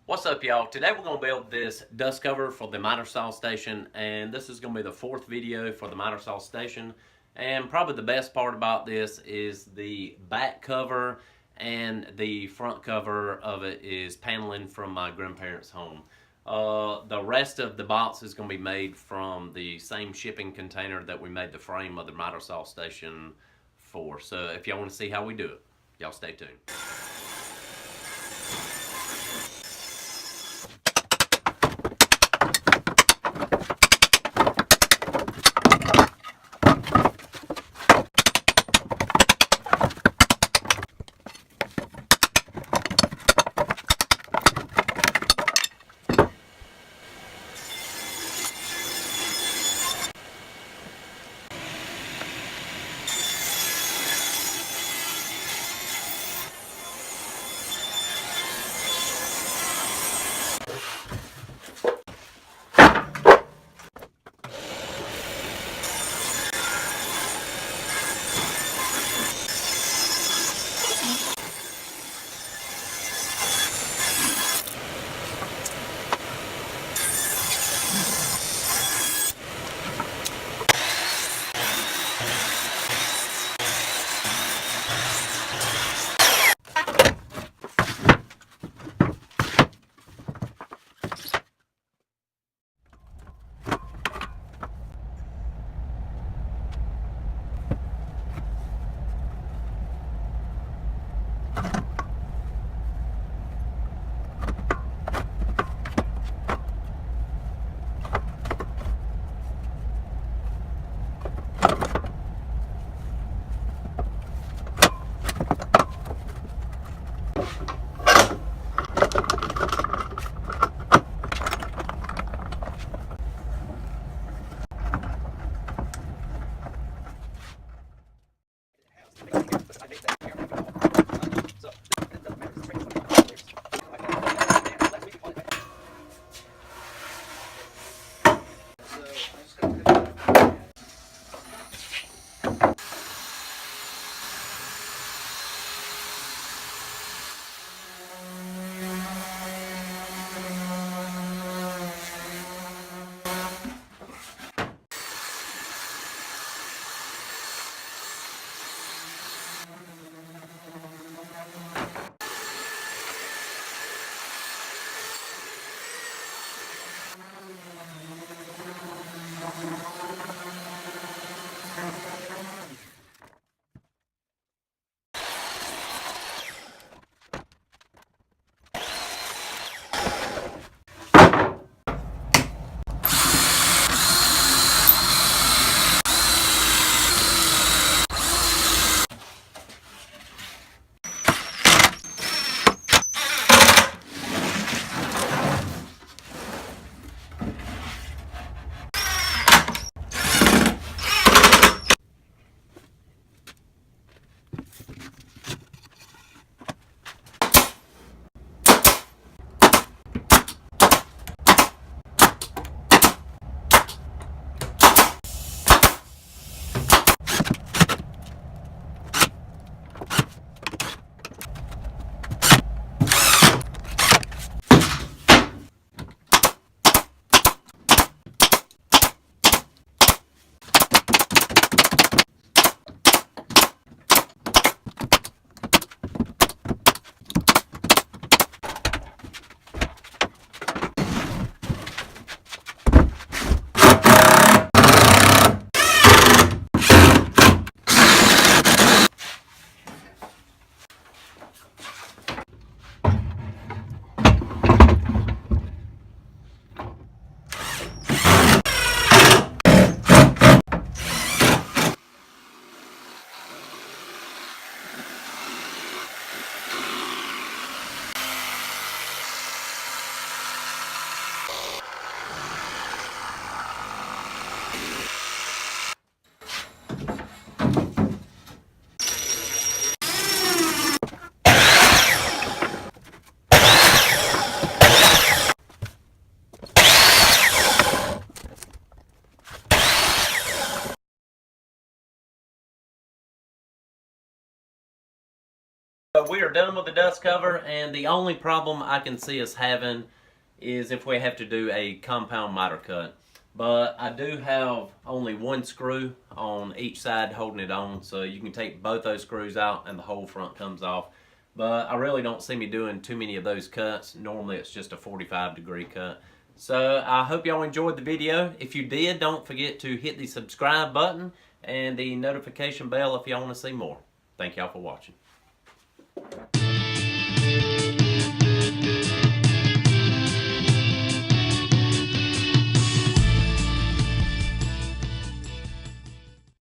What's up, y'all? Today we're going to build this dust cover for the miter saw station, and this is going to be the fourth video for the miter saw station. And probably the best part about this is the back cover, and the front cover of it is paneling from my grandparents' home. The rest of the box is going to be made from the same shipping container that we made the frame of the miter saw station for. So if y'all want to see how we do it, y'all stay tuned. done with the dust cover, and the only problem I can see us having is if we have to do a compound miter cut. But I do have only one screw on each side holding it on, so you can take both those screws out and the whole front comes off. But I really don't see me doing too many of those cuts. Normally it's just a 45-degree cut. So I hope y'all enjoyed the video. If you did, don't forget to hit the subscribe button and the notification bell if y'all want to see more. Thank y'all for watching.